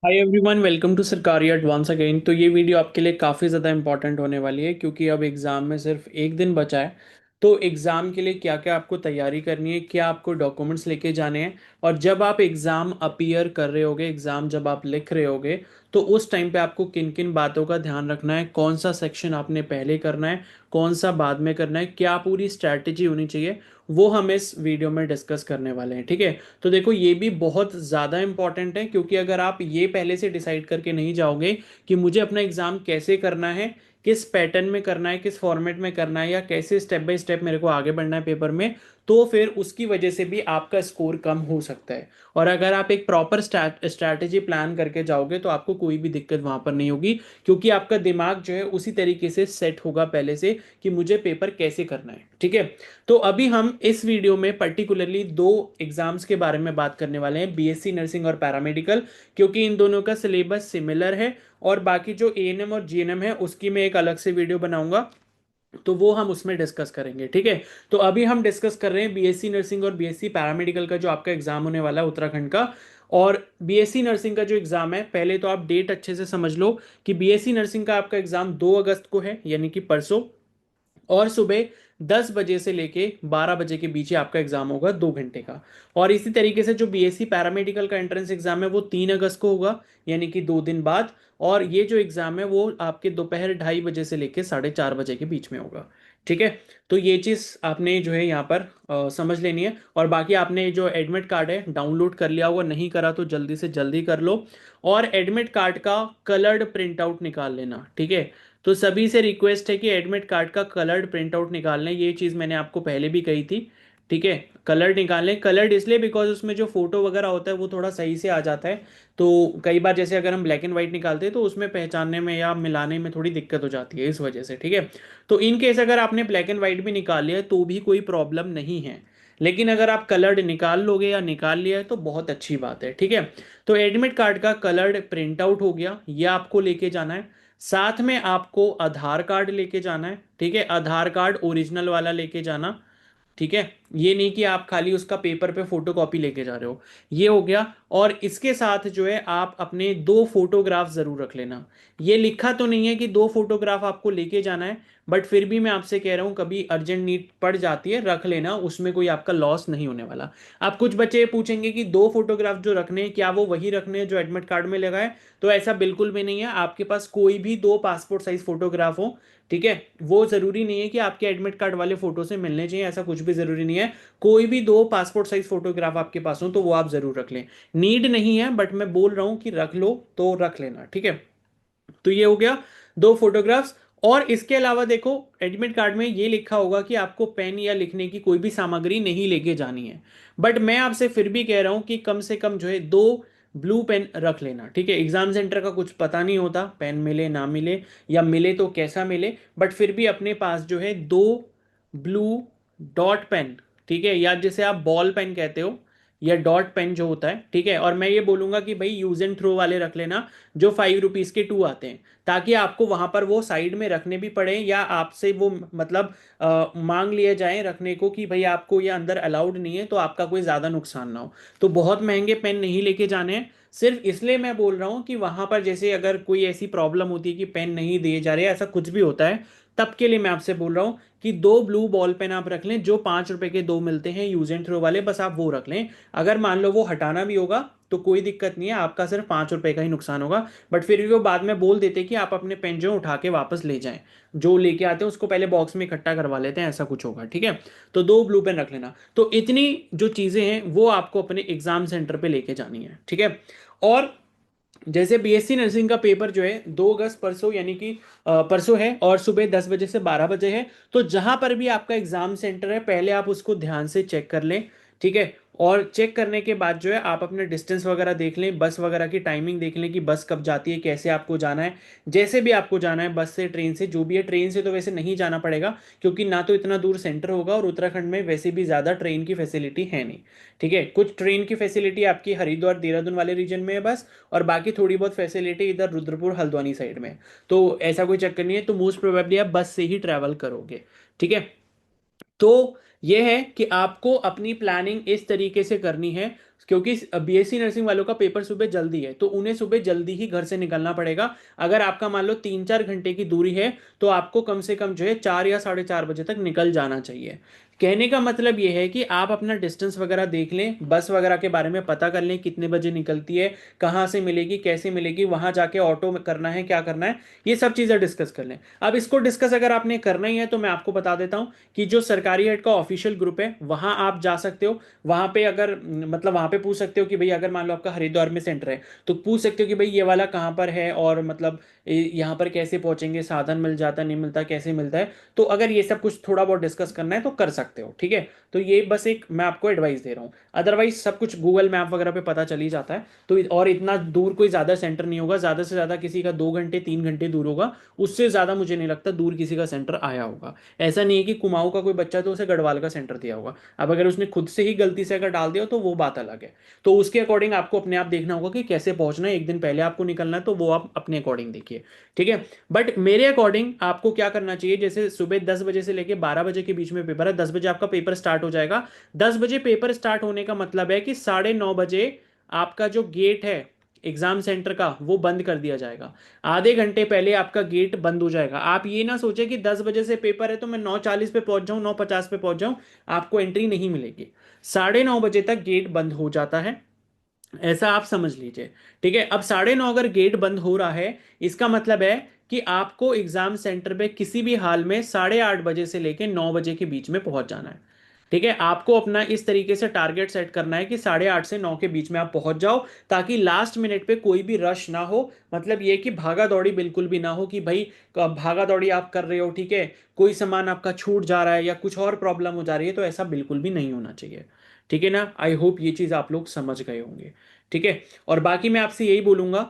Hi everyone, welcome to सरकारी advance again. तो ये वीडियो आपके लिए काफ़ी ज़्यादा इंपॉर्टेंट होने वाली है क्योंकि अब एग्ज़ाम में सिर्फ एक दिन बचा है। तो एग्ज़ाम के लिए क्या क्या आपको तैयारी करनी है, क्या आपको डॉक्यूमेंट्स लेके जाने हैं, और जब आप एग्ज़ाम अपीयर कर रहे होगे, एग्ज़ाम जब आप लिख रहे होगे, तो उस टाइम पे आपको किन किन बातों का ध्यान रखना है, कौन सा सेक्शन आपने पहले करना है, कौन सा बाद में करना है, क्या पूरी स्ट्रैटेजी होनी चाहिए, वो हम इस वीडियो में डिस्कस करने वाले हैं। ठीक है। तो देखो, ये भी बहुत ज़्यादा इंपॉर्टेंट है क्योंकि अगर आप ये पहले से डिसाइड करके नहीं जाओगे कि मुझे अपना एग्ज़ाम कैसे करना है, किस पैटर्न में करना है, किस फॉर्मेट में करना है, या कैसे स्टेप बाय स्टेप मेरे को आगे बढ़ना है पेपर में, तो फिर उसकी वजह से भी आपका स्कोर कम हो सकता है। और अगर आप एक प्रॉपर स्ट्रैटेजी प्लान करके जाओगे तो आपको कोई भी दिक्कत वहां पर नहीं होगी, क्योंकि आपका दिमाग जो है उसी तरीके से सेट होगा पहले से कि मुझे पेपर कैसे करना है। ठीक है। तो अभी हम इस वीडियो में पर्टिकुलरली दो एग्जाम्स के बारे में बात करने वाले हैं, बीएससी नर्सिंग और पैरामेडिकल, क्योंकि इन दोनों का सिलेबस सिमिलर है। और बाकी जो एएनएम और जीएनएम है उसकी मैं एक अलग से वीडियो बनाऊंगा, तो वो हम उसमें डिस्कस करेंगे। ठीक है। तो अभी हम डिस्कस कर रहे हैं बीएससी नर्सिंग और बीएससी पैरामेडिकल का जो आपका एग्जाम होने वाला है उत्तराखंड का। और बीएससी नर्सिंग का जो एग्जाम है, पहले तो आप डेट अच्छे से समझ लो कि बीएससी नर्सिंग का आपका एग्जाम 2 अगस्त को है, यानी कि परसों। और सुबह 10 बजे से लेके 12 बजे के बीच ही आपका एग्जाम होगा, 2 घंटे का। और इसी तरीके से जो बीएससी पैरामेडिकल का एंट्रेंस एग्जाम है वो 3 अगस्त को होगा, यानी कि 2 दिन बाद। और ये जो एग्जाम है वो आपके दोपहर 2:30 बजे से लेके 4:30 बजे के बीच में होगा। ठीक है। तो ये चीज़ आपने जो है यहाँ पर समझ लेनी है। और बाकी आपने जो एडमिट कार्ड है डाउनलोड कर लिया होगा, नहीं करा तो जल्दी से जल्दी कर लो। और एडमिट कार्ड का कलर्ड प्रिंट आउट निकाल लेना। ठीक है। तो सभी से रिक्वेस्ट है कि एडमिट कार्ड का कलर्ड प्रिंट आउट निकाल लें, ये चीज़ मैंने आपको पहले भी कही थी। ठीक है। कलर्ड निकाल लें, कलर्ड इसलिए बिकॉज उसमें जो फोटो वगैरह होता है वो थोड़ा सही से आ जाता है। तो कई बार जैसे अगर हम ब्लैक एंड वाइट निकालते हैं तो उसमें पहचानने में या मिलाने में थोड़ी दिक्कत हो जाती है, इस वजह से। ठीक है। तो इन केस अगर आपने ब्लैक एंड वाइट भी निकाल लिया है तो भी कोई प्रॉब्लम नहीं है। लेकिन अगर आप कलर्ड निकाल लोगे या निकाल लिया है तो बहुत अच्छी बात है। ठीक है। तो एडमिट कार्ड का कलर्ड प्रिंट आउट हो गया, ये आपको लेके जाना है। साथ में आपको आधार कार्ड लेके जाना है। ठीक है। आधार कार्ड ओरिजिनल वाला लेके जाना। ठीक है। ये नहीं कि आप खाली उसका पेपर पे फोटो कॉपी लेके जा रहे हो। ये हो गया। और इसके साथ जो है आप अपने 2 फोटोग्राफ जरूर रख लेना। ये लिखा तो नहीं है कि 2 फोटोग्राफ आपको लेके जाना है, बट फिर भी मैं आपसे कह रहा हूं कभी अर्जेंट नीड पड़ जाती है, रख लेना, उसमें कोई आपका लॉस नहीं होने वाला। आप कुछ बच्चे पूछेंगे कि 2 फोटोग्राफ जो रखने हैं क्या वो वही रखने हैं जो एडमिट कार्ड में लगा है, तो ऐसा बिल्कुल भी नहीं है। आपके पास कोई भी 2 पासपोर्ट साइज फोटोग्राफ हो, ठीक है, वो जरूरी नहीं है कि आपके एडमिट कार्ड वाले फोटो से मिलने चाहिए, ऐसा कुछ भी जरूरी नहीं है। कोई भी 2 पासपोर्ट साइज फोटोग्राफ आपके पास हो तो वो आप जरूर रख लें। नीड नहीं है, बट मैं बोल रहा हूं कि रख लो तो रख लेना। ठीक है। तो ये हो गया 2 फोटोग्राफ्स। और इसके अलावा देखो, एडमिट कार्ड में ये लिखा होगा कि आपको पेन या लिखने की कोई भी सामग्री नहीं लेके जानी है। बट मैं आपसे फिर भी कह रहा हूं कि कम से कम जो है 2 ब्लू पेन रख लेना। ठीक है। एग्जाम सेंटर का कुछ पता नहीं होता, पेन मिले ना मिले, या मिले तो कैसा मिले, बट फिर भी अपने पास जो है 2 ब्लू डॉट पेन, ठीक है, या जिसे आप बॉल पेन कहते हो, या डॉट पेन जो होता है। ठीक है। और मैं ये बोलूंगा कि भाई यूज एंड थ्रो वाले रख लेना, जो 5 रुपीज के 2 आते हैं, ताकि आपको वहां पर वो साइड में रखने भी पड़े, या आपसे वो मतलब मांग लिए जाए रखने को कि भाई आपको ये अंदर अलाउड नहीं है, तो आपका कोई ज्यादा नुकसान ना हो। तो बहुत महंगे पेन नहीं लेके जाने हैं। सिर्फ इसलिए मैं बोल रहा हूँ कि वहां पर जैसे अगर कोई ऐसी प्रॉब्लम होती है कि पेन नहीं दिए जा रहे, ऐसा कुछ भी होता है, तब के लिए मैं आपसे बोल रहा हूँ कि 2 ब्लू बॉल पेन आप रख लें, जो 5 रुपए के 2 मिलते हैं यूज एंड थ्रो वाले, बस आप वो रख लें। अगर मान लो वो हटाना भी होगा तो कोई दिक्कत नहीं है, आपका सिर्फ 5 रुपए का ही नुकसान होगा। बट फिर भी वो बाद में बोल देते कि आप अपने पेन जो है उठा के वापस ले जाएं, जो लेके आते हैं उसको पहले बॉक्स में इकट्ठा करवा लेते हैं, ऐसा कुछ होगा। ठीक है। तो 2 ब्लू पेन रख लेना। तो इतनी जो चीजें हैं वो आपको अपने एग्जाम सेंटर पे लेके जानी है। ठीक है। और जैसे बीएससी नर्सिंग का पेपर जो है 2 अगस्त परसों, यानी कि परसों है, और सुबह 10 बजे से 12 बजे है। तो जहां पर भी आपका एग्जाम सेंटर है पहले आप उसको ध्यान से चेक कर लें। ठीक है। और चेक करने के बाद जो है आप अपने डिस्टेंस वगैरह देख लें, बस वगैरह की टाइमिंग देख लें कि बस कब जाती है, कैसे आपको जाना है। जैसे भी आपको जाना है, बस से, ट्रेन से, जो भी है, ट्रेन से तो वैसे नहीं जाना पड़ेगा क्योंकि ना तो इतना दूर सेंटर होगा, और उत्तराखंड में वैसे भी ज़्यादा ट्रेन की फैसिलिटी है नहीं। ठीक है। कुछ ट्रेन की फैसिलिटी आपकी हरिद्वार देहरादून वाले रीजन में है बस, और बाकी थोड़ी बहुत फैसिलिटी इधर रुद्रपुर हल्द्वानी साइड में। तो ऐसा कोई चक्कर नहीं है, तो मोस्ट प्रोबेबली आप बस से ही ट्रैवल करोगे। ठीक है। तो ये है कि आपको अपनी प्लानिंग इस तरीके से करनी है, क्योंकि बीएससी नर्सिंग वालों का पेपर सुबह जल्दी है, तो उन्हें सुबह जल्दी ही घर से निकलना पड़ेगा। अगर आपका मान लो 3-4 घंटे की दूरी है, तो आपको कम से कम जो है 4 या 4:30 बजे तक निकल जाना चाहिए। कहने का मतलब ये है कि आप अपना डिस्टेंस वगैरह देख लें, बस वगैरह के बारे में पता कर लें कितने बजे निकलती है, कहाँ से मिलेगी, कैसे मिलेगी, वहां जाके ऑटो में करना है, क्या करना है, ये सब चीज़ें डिस्कस कर लें। अब इसको डिस्कस अगर आपने करना ही है तो मैं आपको बता देता हूँ कि जो सरकारी हेड का ऑफिशियल ग्रुप है वहां आप जा सकते हो। वहां पे अगर मतलब वहां पे पूछ सकते हो कि भाई अगर मान लो आपका हरिद्वार में सेंटर है, तो पूछ सकते हो कि भाई ये वाला कहाँ पर है, और मतलब यहाँ पर कैसे पहुंचेंगे, साधन मिल जाता नहीं मिलता, कैसे मिलता है। तो अगर ये सब कुछ थोड़ा बहुत डिस्कस करना है तो कर सकते हो, ठीक है। तो ये बस एक मैं आपको एडवाइस दे रहा हूँ, अदरवाइज सब कुछ गूगल मैप वगैरह पे पता चल ही जाता है। तो और इतना दूर कोई ज़्यादा सेंटर नहीं होगा, ज़्यादा से ज़्यादा किसी का 2 घंटे 3 घंटे दूर होगा, उससे ज़्यादा मुझे नहीं लगता दूर किसी का सेंटर आया होगा। ऐसा नहीं है कि कुमाऊं का कोई बच्चा तो उसे गढ़वाल का सेंटर दिया होगा। अब अगर उसने खुद से ही गलती से अगर डाल दिया तो वो बात अलग है। तो उसके अकॉर्डिंग आपको अपने आप देखना होगा कि कैसे पहुंचना है, एक दिन पहले आपको निकलना है तो वो आप अपने अकॉर्डिंग देखिए, ठीक है। बट मेरे अकॉर्डिंग आपको क्या करना चाहिए, जैसे सुबह 10 बजे से लेकर 12 बजे के बीच में पेपर है, 10 बजे आपका पेपर स्टार्ट हो जाएगा। 10 बजे पेपर स्टार्ट होने का मतलब है कि 9:30 बजे आपका जो गेट है एग्जाम सेंटर का वो बंद कर दिया जाएगा। आधे घंटे पहले आपका गेट बंद हो जाएगा। आप ये ना सोचे कि 10 बजे से पेपर है तो मैं 9:40 पे पहुंच जाऊं, 9:50 पे पहुंच जाऊं, आपको एंट्री नहीं मिलेगी। 9:30 बजे तक गेट बंद हो जाता है, ऐसा आप समझ लीजिए, ठीक है। अब 9:30 अगर गेट बंद हो रहा है, इसका मतलब है कि आपको एग्जाम सेंटर पे किसी भी हाल में 8:30 बजे से लेकर 9 बजे के बीच में पहुंच जाना है, ठीक है। आपको अपना इस तरीके से टारगेट सेट करना है कि 8:30 से 9 के बीच में आप पहुंच जाओ, ताकि लास्ट मिनट पे कोई भी रश ना हो। मतलब ये कि भागा दौड़ी बिल्कुल भी ना हो कि भाई भागा दौड़ी आप कर रहे हो, ठीक है, कोई सामान आपका छूट जा रहा है या कुछ और प्रॉब्लम हो जा रही है, तो ऐसा बिल्कुल भी नहीं होना चाहिए, ठीक है ना। आई होप ये चीज़ आप लोग समझ गए होंगे, ठीक है। और बाकी मैं आपसे यही बोलूंगा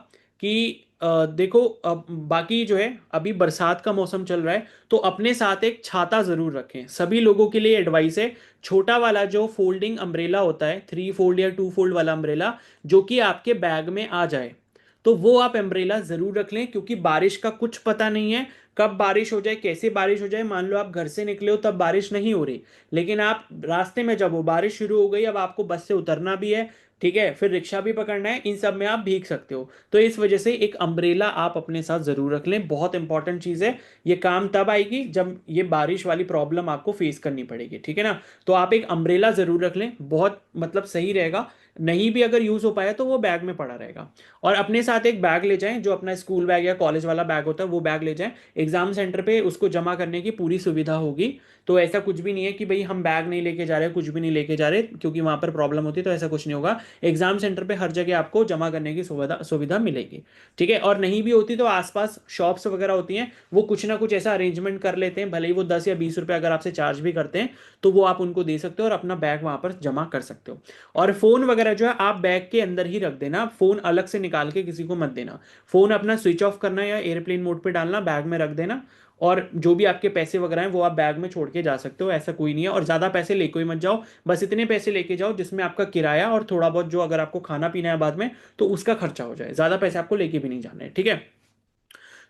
कि देखो अब बाकी जो है अभी बरसात का मौसम चल रहा है, तो अपने साथ एक छाता जरूर रखें, सभी लोगों के लिए एडवाइस है। छोटा वाला जो फोल्डिंग अम्ब्रेला होता है, 3 फोल्ड या 2 फोल्ड वाला अम्ब्रेला, जो कि आपके बैग में आ जाए, तो वो आप अम्ब्रेला जरूर रख लें, क्योंकि बारिश का कुछ पता नहीं है, कब बारिश हो जाए, कैसे बारिश हो जाए। मान लो आप घर से निकले हो तब बारिश नहीं हो रही, लेकिन आप रास्ते में जब वो बारिश शुरू हो गई, अब आपको बस से उतरना भी है, ठीक है, फिर रिक्शा भी पकड़ना है, इन सब में आप भीग सकते हो। तो इस वजह से एक अम्ब्रेला आप अपने साथ जरूर रख लें, बहुत इंपॉर्टेंट चीज है। ये काम तब आएगी जब ये बारिश वाली प्रॉब्लम आपको फेस करनी पड़ेगी, ठीक है ना। तो आप एक अम्ब्रेला जरूर रख लें, बहुत मतलब सही रहेगा। नहीं भी अगर यूज हो पाया तो वो बैग में पड़ा रहेगा। और अपने साथ एक बैग ले जाएं, जो अपना स्कूल बैग या कॉलेज वाला बैग होता है वो बैग ले जाएं। एग्जाम सेंटर पे उसको जमा करने की पूरी सुविधा होगी। तो ऐसा कुछ भी नहीं है कि भाई हम बैग नहीं लेके जा रहे, कुछ भी नहीं लेके जा रहे क्योंकि वहां पर प्रॉब्लम होती है, तो ऐसा कुछ नहीं होगा। एग्जाम सेंटर पे हर जगह आपको जमा करने की सुविधा सुविधा मिलेगी, ठीक है। और नहीं भी होती तो आसपास शॉप्स वगैरह होती हैं, वो कुछ ना कुछ ऐसा अरेंजमेंट कर लेते हैं, भले ही वो 10 या 20 रुपए अगर आपसे चार्ज भी करते हैं, तो वो आप उनको दे सकते हो और अपना बैग वहां पर जमा कर सकते हो। और फोन वगैरह जो है आप बैग के अंदर ही रख देना, फोन अलग से निकाल के किसी को मत देना। फोन अपना स्विच ऑफ करना या एयरप्लेन मोड पे डालना, बैग में रख देना। और जो भी आपके पैसे वगैरह हैं वो आप बैग में छोड़ के जा सकते हो, ऐसा कोई नहीं है। और ज़्यादा पैसे लेके ही मत जाओ, बस इतने पैसे लेके जाओ जिसमें आपका किराया और थोड़ा बहुत जो अगर आपको खाना पीना है बाद में, तो उसका खर्चा हो जाए। ज़्यादा पैसे आपको लेके भी नहीं जाने, ठीक है।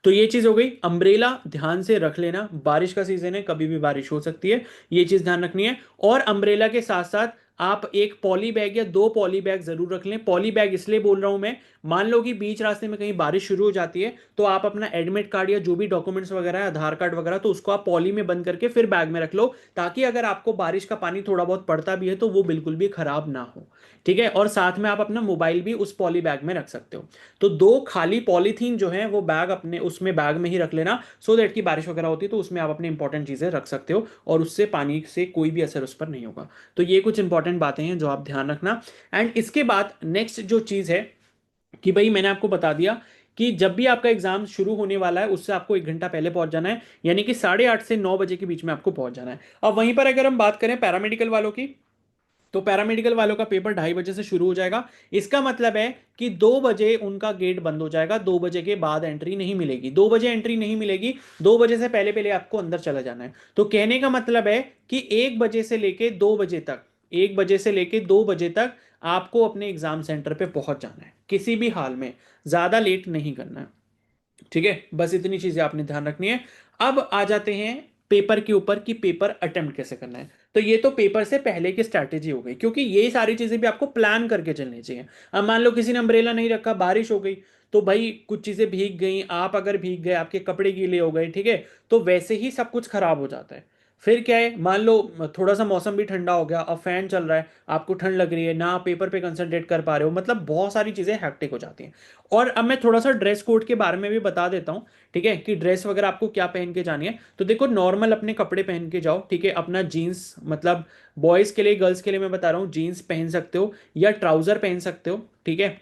तो ये चीज हो गई। अम्ब्रेला ध्यान से रख लेना, बारिश का सीजन है, कभी भी बारिश हो सकती है, ये चीज ध्यान रखनी है। और अम्ब्रेला के साथ साथ आप एक पॉली बैग या 2 पॉली बैग जरूर रख लें। पॉली बैग इसलिए बोल रहा हूं मैं, मान लो कि बीच रास्ते में कहीं बारिश शुरू हो जाती है, तो आप अपना एडमिट कार्ड या जो भी डॉक्यूमेंट्स वगैरह है, आधार कार्ड वगैरह, तो उसको आप पॉली में बंद करके फिर बैग में रख लो, ताकि अगर आपको बारिश का पानी थोड़ा बहुत पड़ता भी है तो वो बिल्कुल भी खराब ना हो, ठीक है। और साथ में आप अपना मोबाइल भी उस पॉली बैग में रख सकते हो। तो 2 खाली पॉलीथीन जो है वो बैग अपने उसमें बैग में ही रख लेना, सो दैट की बारिश वगैरह होती है तो उसमें आप अपनी इंपॉर्टेंट चीजें रख सकते हो और उससे पानी से कोई भी असर उस पर नहीं होगा। तो ये कुछ इंपॉर्टेंट बातें हैं जो आप ध्यान रखना। एंड इसके बाद नेक्स्ट जो चीज है कि भाई मैंने आपको बता दिया कि जब भी आपका एग्जाम शुरू होने वाला है उससे आपको 1 घंटा पहले पहुंच जाना है, यानी कि 8:30 से 9 बजे के बीच में आपको पहुंच जाना है। अब वहीं पर अगर हम बात करें पैरामेडिकल वालों की, तो पैरामेडिकल वालों का पेपर 2:30 बजे से शुरू हो जाएगा। इसका मतलब है कि 2 बजे उनका गेट बंद हो जाएगा, 2 बजे के बाद एंट्री नहीं मिलेगी, 2 बजे एंट्री नहीं मिलेगी, 2 बजे से पहले पहले आपको अंदर चला जाना है। तो कहने का मतलब है कि 1 बजे से लेके 2 बजे तक, 1 बजे से लेके 2 बजे तक आपको अपने एग्जाम सेंटर पे पहुंच जाना है, किसी भी हाल में ज्यादा लेट नहीं करना है, ठीक है। बस इतनी चीजें आपने ध्यान रखनी है। अब आ जाते हैं पेपर के ऊपर कि पेपर अटेम्प्ट कैसे करना है। तो ये तो पेपर से पहले की स्ट्रैटेजी हो गई, क्योंकि ये सारी चीजें भी आपको प्लान करके चलनी चाहिए। अब मान लो किसी ने अम्ब्रेला नहीं रखा, बारिश हो गई, तो भाई कुछ चीजें भीग गई, आप अगर भीग गए, आपके कपड़े गीले हो गए, ठीक है, तो वैसे ही सब कुछ खराब हो जाता है। फिर क्या है, मान लो थोड़ा सा मौसम भी ठंडा हो गया, अब फैन चल रहा है, आपको ठंड लग रही है ना, आप पेपर पे कंसंट्रेट कर पा रहे हो, मतलब बहुत सारी चीजें हैक्टिक हो जाती हैं। और अब मैं थोड़ा सा ड्रेस कोड के बारे में भी बता देता हूँ, ठीक है, कि ड्रेस वगैरह आपको क्या पहन के जानी है। तो देखो, नॉर्मल अपने कपड़े पहन के जाओ, ठीक है, अपना जीन्स, मतलब बॉयज़ के लिए, गर्ल्स के लिए मैं बता रहा हूँ, जीन्स पहन सकते हो या ट्राउज़र पहन सकते हो, ठीक है।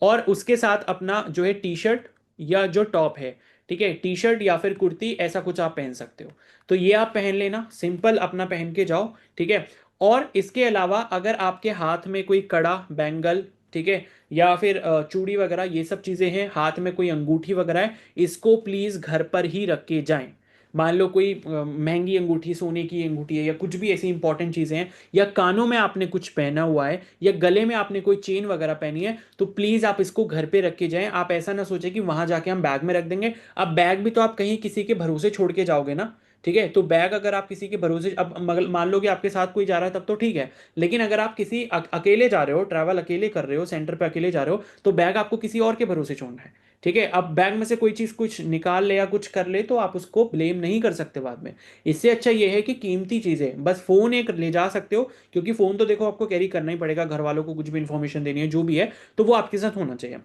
और उसके साथ अपना जो है टी शर्ट या जो टॉप है, ठीक है, टी शर्ट या फिर कुर्ती, ऐसा कुछ आप पहन सकते हो। तो ये आप पहन लेना, सिंपल अपना पहन के जाओ, ठीक है। और इसके अलावा अगर आपके हाथ में कोई कड़ा, बैंगल, ठीक है, या फिर चूड़ी वगैरह, ये सब चीज़ें हैं, हाथ में कोई अंगूठी वगैरह है, इसको प्लीज़ घर पर ही रख के जाएं। मान लो कोई महंगी अंगूठी, सोने की अंगूठी है, या कुछ भी ऐसी इंपॉर्टेंट चीज़ें हैं, या कानों में आपने कुछ पहना हुआ है, या गले में आपने कोई चेन वगैरह पहनी है, तो प्लीज़ आप इसको घर पे रख के जाएं। आप ऐसा ना सोचें कि वहां जाके हम बैग में रख देंगे। अब बैग भी तो आप कहीं किसी के भरोसे छोड़ के जाओगे ना, ठीक है। तो बैग अगर आप किसी के भरोसे, अब मान लो कि आपके साथ कोई जा रहा है तब तो ठीक है, लेकिन अगर आप किसी अकेले जा रहे हो, ट्रैवल अकेले कर रहे हो, सेंटर पे अकेले जा रहे हो, तो बैग आपको किसी और के भरोसे छोड़ना है, ठीक है। अब बैग में से कोई चीज़ कुछ निकाल ले या कुछ कर ले, तो आप उसको ब्लेम नहीं कर सकते बाद में। इससे अच्छा ये है कि कीमती चीज़ें बस फ़ोन एक ले जा सकते हो, क्योंकि फ़ोन तो देखो आपको कैरी करना ही पड़ेगा, घर वालों को कुछ भी इंफॉर्मेशन देनी है, जो भी है, तो वो आपके साथ होना चाहिए।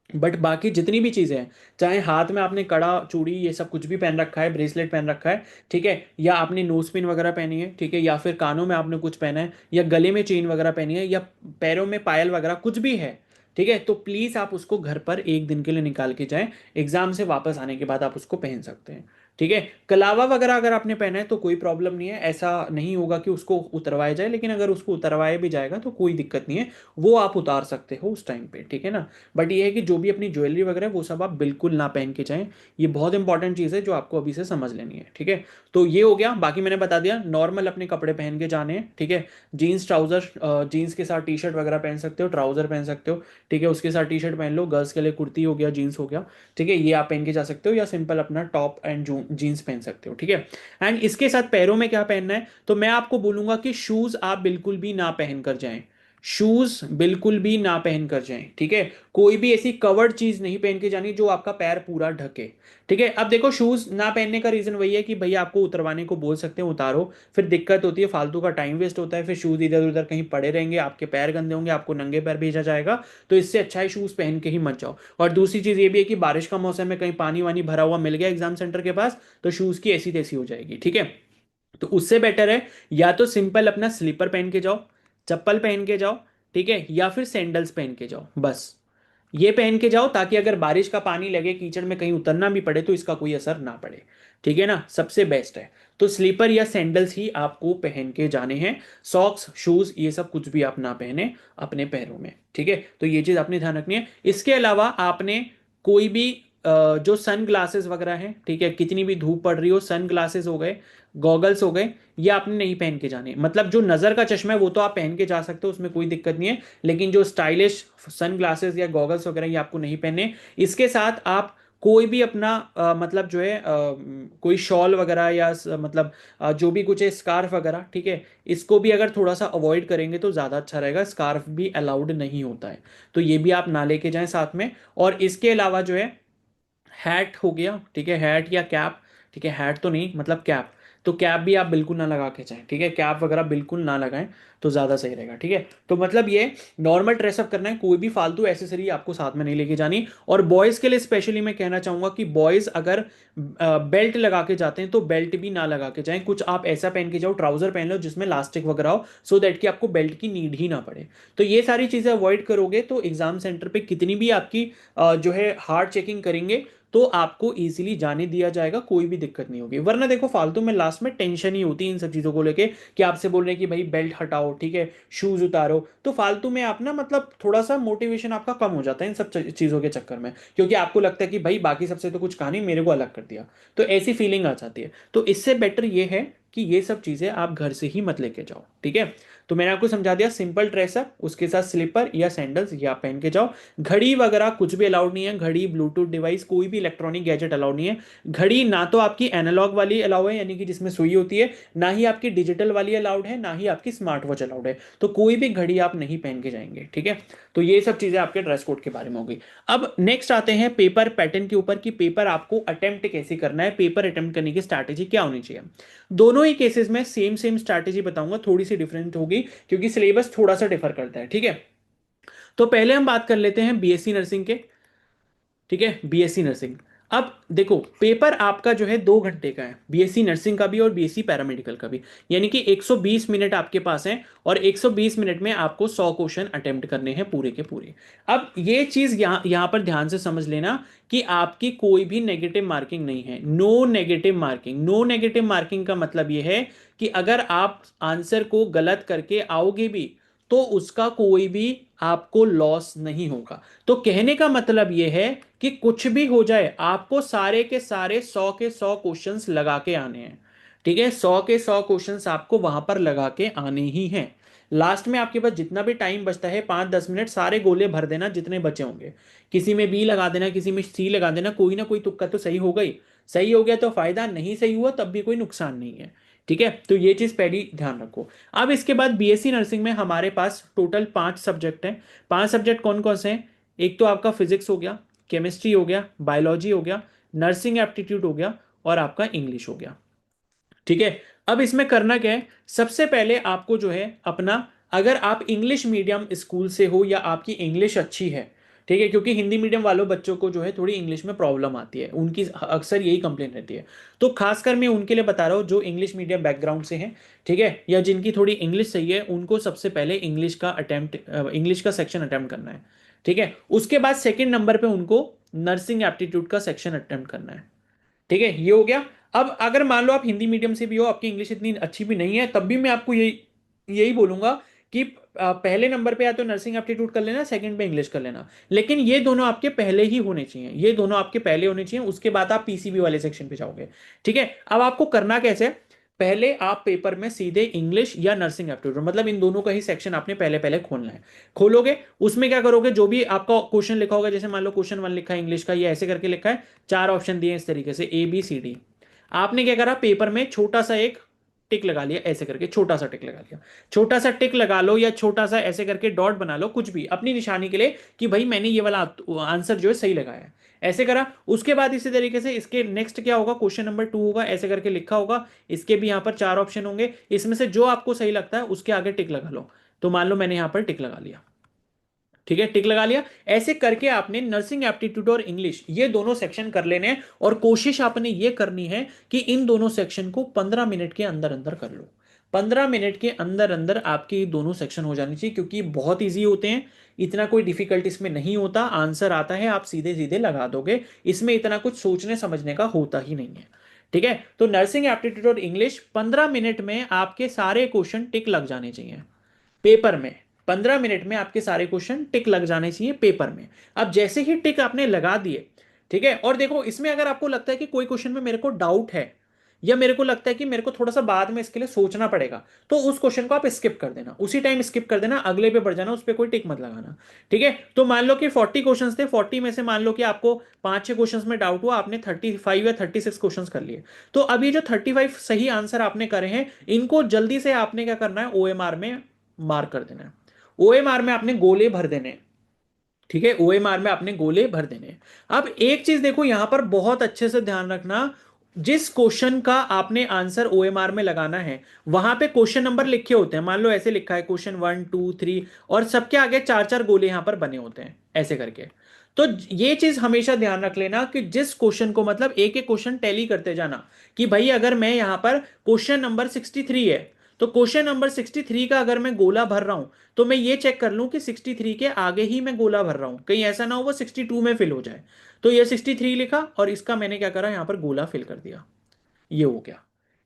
बट बाकी जितनी भी चीज़ें हैं, चाहे हाथ में आपने कड़ा, चूड़ी, ये सब कुछ भी पहन रखा है, ब्रेसलेट पहन रखा है, ठीक है, या आपने नोज पिन वगैरह पहनी है, ठीक है, या फिर कानों में आपने कुछ पहना है, या गले में चेन वगैरह पहनी है, या पैरों में पायल वगैरह कुछ भी है, ठीक है, तो प्लीज़ आप उसको घर पर एक दिन के लिए निकाल के जाएं। एग्जाम से वापस आने के बाद आप उसको पहन सकते हैं, ठीक है। कलावा वगैरह अगर आपने पहना है तो कोई प्रॉब्लम नहीं है, ऐसा नहीं होगा कि उसको उतरवाया जाए, लेकिन अगर उसको उतरवाया भी जाएगा तो कोई दिक्कत नहीं है, वो आप उतार सकते हो उस टाइम पे, ठीक है ना। बट ये है कि जो भी अपनी ज्वेलरी वगैरह है वो सब आप बिल्कुल ना पहन के जाएं। ये बहुत इंपॉर्टेंट चीज़ है जो आपको अभी से समझ लेनी है, ठीक है। तो ये हो गया, बाकी मैंने बता दिया, नॉर्मल अपने कपड़े पहन के जाने हैं, ठीक है। जीन्स ट्राउजर, जीन्स के साथ टी शर्ट वगैरह पहन सकते हो, ट्राउजर पहन सकते हो, ठीक है, उसके साथ टी शर्ट पहन लो, गर्ल्स के लिए कुर्ती हो गया, जीन्स हो गया, ठीक है, ये आप पहन के जा सकते हो, या सिंपल अपना टॉप एंड जीन्स पहन सकते हो, ठीक है। एंड इसके साथ पैरों में क्या पहनना है, तो मैं आपको बोलूंगा कि शूज आप बिल्कुल भी ना पहन कर जाएं। शूज बिल्कुल भी ना पहन कर जाएं, ठीक है। कोई भी ऐसी कवर्ड चीज नहीं पहन के जानी जो आपका पैर पूरा ढके, ठीक है। अब देखो, शूज ना पहनने का रीजन वही है कि भैया आपको उतरवाने को बोल सकते हैं, उतारो, फिर दिक्कत होती है, फालतू का टाइम वेस्ट होता है, फिर शूज इधर उधर कहीं पड़े रहेंगे, आपके पैर गंदे होंगे, आपको नंगे पैर भेजा जाएगा। तो इससे अच्छा है शूज पहन के ही मत जाओ। और दूसरी चीज ये भी है कि बारिश का मौसम है, कहीं पानी वानी भरा हुआ मिल गया एग्जाम सेंटर के पास, तो शूज की ऐसी तैसी हो जाएगी, ठीक है। तो उससे बेटर है या तो सिंपल अपना स्लीपर पहन के जाओ, चप्पल पहन के जाओ, ठीक है, या फिर सैंडल्स पहन के जाओ, बस ये पहन के जाओ, ताकि अगर बारिश का पानी लगे, कीचड़ में कहीं उतरना भी पड़े, तो इसका कोई असर ना पड़े, ठीक है ना, सबसे बेस्ट है। तो स्लीपर या सैंडल्स ही आपको पहन के जाने हैं। सॉक्स, शूज, ये सब कुछ भी आप ना पहने अपने पैरों में, ठीक है। तो ये चीज आपने ध्यान रखनी है। इसके अलावा आपने कोई भी जो सन ग्लासेस वगैरह हैं, ठीक है, कितनी भी धूप पड़ रही हो, सन ग्लासेस हो गए, गॉगल्स हो गए, ये आपने नहीं पहन के जाने। मतलब जो नज़र का चश्मा है वो तो आप पहन के जा सकते हो, उसमें कोई दिक्कत नहीं है, लेकिन जो स्टाइलिश सन ग्लासेस या गॉगल्स वगैरह ये आपको नहीं पहने। इसके साथ आप कोई भी अपना मतलब जो है कोई शॉल वगैरह या मतलब जो भी कुछ है, स्कार्फ वगैरह, ठीक है, इसको भी अगर थोड़ा सा अवॉइड करेंगे तो ज़्यादा अच्छा रहेगा। स्कार्फ भी अलाउड नहीं होता है, तो ये भी आप ना लेके जाएं साथ में। और इसके अलावा जो है, हैट हो गया, ठीक है, हैट या कैप, ठीक है, हैट तो नहीं, मतलब कैप, तो कैप भी आप बिल्कुल ना लगा के जाएं, ठीक है, कैप वगैरह बिल्कुल ना लगाएं, तो ज़्यादा सही रहेगा, ठीक है। तो मतलब ये नॉर्मल ड्रेसअप करना है, कोई भी फालतू एसेसरी आपको साथ में नहीं लेके जानी। और बॉयज़ के लिए स्पेशली मैं कहना चाहूँगा कि बॉयज़ अगर बेल्ट लगा के जाते हैं तो बेल्ट भी ना लगा के जाएं, कुछ आप ऐसा पहन के जाओ, ट्राउजर पहन लो जिसमें लास्टिक वगैरह हो, सो दैट कि आपको बेल्ट की नीड ही ना पड़े। तो ये सारी चीज़ें अवॉइड करोगे तो एग्जाम सेंटर पे कितनी भी आपकी जो है हार्ड चेकिंग करेंगे, तो आपको इजीली जाने दिया जाएगा, कोई भी दिक्कत नहीं होगी। वरना देखो, फालतू में लास्ट में टेंशन ही होती है इन सब चीज़ों को लेके, कि आपसे बोल रहे हैं कि भाई बेल्ट हटाओ, ठीक है, शूज उतारो, तो फालतू में आप ना, मतलब थोड़ा सा मोटिवेशन आपका कम हो जाता है इन सब चीज़ों के चक्कर में, क्योंकि आपको लगता है कि भाई बाकी सबसे तो कुछ कहा नहीं, मेरे को अलग कर दिया, तो ऐसी फीलिंग आ जाती है। तो इससे बेटर ये है कि ये सब चीज़ें आप घर से ही मत लेके जाओ, ठीक है। तो मैंने आपको समझा दिया, सिंपल ड्रेसअप, उसके साथ स्लीपर या सैंडल्स ये आप पहन के जाओ। घड़ी वगैरह कुछ भी अलाउड नहीं है, घड़ी, ब्लूटूथ डिवाइस, कोई भी इलेक्ट्रॉनिक गैजेट अलाउड नहीं है। घड़ी ना तो आपकी एनालॉग वाली अलाउ है, यानी कि जिसमें सुई होती है, ना ही आपकी डिजिटल वाली अलाउड है, ना ही आपकी स्मार्ट वॉच अलाउड है। तो कोई भी घड़ी आप नहीं पहन के जाएंगे, ठीक है। तो ये सब चीजें आपके ड्रेस कोड के बारे में हो गई। अब नेक्स्ट आते हैं पेपर पैटर्न के ऊपर, कि पेपर आपको अटेम्प्ट कैसे करना है, पेपर अटेम्प्ट करने की स्ट्रैटेजी क्या होनी चाहिए। दोनों ही केसेस में सेम सेम स्ट्रैटेजी बताऊंगा, थोड़ी सी डिफरेंट होगी क्योंकि सिलेबस थोड़ा सा डिफर करता है, ठीक है। तो पहले हम बात कर लेते हैं बीएससी नर्सिंग के, ठीक है, बीएससी नर्सिंग। अब देखो, पेपर आपका जो है 2 घंटे का है, बीएससी नर्सिंग का भी और बीएससी पैरामेडिकल का भी, यानी कि 120 मिनट आपके पास है, और 120 मिनट में आपको 100 क्वेश्चन अटेम्प्ट करने हैं पूरे के पूरे। अब ये चीज यहाँ यहाँ पर ध्यान से समझ लेना कि आपकी कोई भी नेगेटिव मार्किंग नहीं है, no negative marking. No negative marking का मतलब ये है कि अगर आप आंसर को गलत करके आओगे भी तो उसका कोई भी आपको लॉस नहीं होगा। तो कहने का मतलब यह है कि कुछ भी हो जाए, आपको सारे के सारे 100 के 100 क्वेश्चंस लगा के आने हैं, ठीक है। 100 के 100 क्वेश्चंस आपको वहां पर लगा के आने ही हैं। लास्ट में आपके पास जितना भी टाइम बचता है, 5-10 मिनट, सारे गोले भर देना जितने बचे होंगे। किसी में बी लगा देना, किसी में सी लगा देना, कोई ना कोई तुक्का तो सही होगा ही। सही हो गया तो फायदा, नहीं सही हुआ तब भी कोई नुकसान नहीं है, ठीक है। तो ये चीज पहली ध्यान रखो। अब इसके बाद बीएससी नर्सिंग में हमारे पास टोटल 5 सब्जेक्ट हैं। 5 सब्जेक्ट कौन कौन से हैं? एक तो आपका फिजिक्स हो गया, केमिस्ट्री हो गया, बायोलॉजी हो गया, नर्सिंग एप्टीट्यूड हो गया, और आपका इंग्लिश हो गया, ठीक है। अब इसमें करना क्या है, सबसे पहले आपको जो है अपना, अगर आप इंग्लिश मीडियम स्कूल से हो या आपकी इंग्लिश अच्छी है, ठीक है, क्योंकि हिंदी मीडियम वालों बच्चों को जो है थोड़ी इंग्लिश में प्रॉब्लम आती है, उनकी अक्सर यही कंप्लेन रहती है। तो खासकर मैं उनके लिए बता रहा हूँ जो इंग्लिश मीडियम बैकग्राउंड से हैं, ठीक है, या जिनकी थोड़ी इंग्लिश सही है, उनको सबसे पहले इंग्लिश का सेक्शन अटेम्प्ट करना है, ठीक है। उसके बाद सेकेंड नंबर पे उनको नर्सिंग एप्टीट्यूड का सेक्शन अटेम्प्ट करना है, ठीक है, ये हो गया। अब अगर मान लो आप हिंदी मीडियम से भी हो, आपकी इंग्लिश इतनी अच्छी भी नहीं है, तब भी मैं आपको यही यही बोलूंगा कि पहले नंबर पे या तो नर्सिंग एप्टीट्यूड कर लेना, सेकंड पे इंग्लिश कर लेना, लेकिन ये दोनों आपके पहले ही होने चाहिए, ये दोनों आपके पहले होने चाहिए, उसके बाद आप पीसीबी वाले सेक्शन पे जाओगे, ठीक है। अब आपको करना कैसे है, पहले आप पेपर में सीधे इंग्लिश या नर्सिंग एप्टीट्यूड, मतलब इन दोनों का ही सेक्शन आपने पहले पहले खोलना है। खोलोगे, उसमें क्या करोगे, जो भी आपका क्वेश्चन लिखा होगा, जैसे मान लो क्वेश्चन 1 लिखा है इंग्लिश का, ये ऐसे करके लिखा है, 4 ऑप्शन दिए इस तरीके से, ABCD। आपने क्या करा, पेपर में छोटा सा एक टिक लगा लिया, ऐसे करके छोटा सा टिक लगा लिया। छोटा सा टिक लगा लो या छोटा सा ऐसे करके डॉट बना लो, कुछ भी अपनी निशानी के लिए कि भाई मैंने ये वाला आंसर जो है सही लगाया है, ऐसे करा। उसके बाद इसी तरीके से इसके नेक्स्ट क्या होगा, क्वेश्चन नंबर 2 होगा, ऐसे करके लिखा होगा, इसके भी यहां पर 4 ऑप्शन होंगे, इसमें से जो आपको सही लगता है उसके आगे टिक लगा लो। तो मान लो मैंने यहां पर टिक लगा लिया, ठीक है, टिक लगा लिया। ऐसे करके आपने नर्सिंग एप्टीट्यूड और इंग्लिश ये दोनों सेक्शन कर लेने हैं, और कोशिश आपने ये करनी है कि इन दोनों सेक्शन को 15 मिनट के अंदर अंदर कर लो। 15 मिनट के अंदर अंदर आपके दोनों सेक्शन हो जाने चाहिए, क्योंकि बहुत ईजी होते हैं, इतना कोई डिफिकल्ट इसमें नहीं होता, आंसर आता है, आप सीधे सीधे लगा दोगे, इसमें इतना कुछ सोचने समझने का होता ही नहीं है, ठीक है। तो नर्सिंग एप्टीट्यूड और इंग्लिश 15 मिनट में आपके सारे क्वेश्चन टिक लग जाने चाहिए पेपर में। 15 मिनट में आपके सारे क्वेश्चन टिक लग जाने चाहिए पेपर में। अब जैसे ही टिक आपने लगा दिए, ठीक है, और देखो इसमें अगर आपको लगता है कि कोई क्वेश्चन में मेरे को डाउट है, या मेरे को लगता है कि मेरे को थोड़ा सा बाद में इसके लिए सोचना पड़ेगा, तो उस क्वेश्चन को आप स्किप कर देना, उसी टाइम स्किप कर देना, अगले पे बढ़ जाना, उस पर कोई टिक मत लगाना, ठीक है। तो मान लो कि 40 क्वेश्चंस थे, 40 में से मान लो कि आपको 5-6 क्वेश्चंस में डाउट हुआ, आपने 35 या 36 क्वेश्चंस कर लिए। तो अब ये जो 35 सही आंसर आपने करे हैं, इनको जल्दी से आपने क्या करना है, OMR में मार्क कर देना है। OMR में आपने गोले भर देने हैं, ठीक है, OMR में आपने गोले भर देने हैं। अब एक चीज देखो यहां पर बहुत अच्छे से ध्यान रखना, जिस क्वेश्चन का आपने आंसर OMR में लगाना है, वहां पे क्वेश्चन नंबर लिखे होते हैं, मान लो ऐसे लिखा है क्वेश्चन 1 2 3, और सबके आगे 4 4 गोले यहां पर बने होते हैं ऐसे करके। तो ये चीज हमेशा ध्यान रख लेना कि जिस क्वेश्चन को, मतलब एक एक क्वेश्चन टैली करते जाना, कि भाई अगर मैं यहां पर क्वेश्चन नंबर 63 है, तो क्वेश्चन नंबर 63 का अगर मैं गोला भर रहा हूं, तो मैं ये चेक कर लूं कि 63 के आगे ही मैं गोला भर रहा हूं, कहीं ऐसा ना हो वो 62 में फिल हो जाए। तो ये 63 लिखा, और इसका मैंने क्या करा, यहां पर गोला फिल कर दिया, ये हो गया,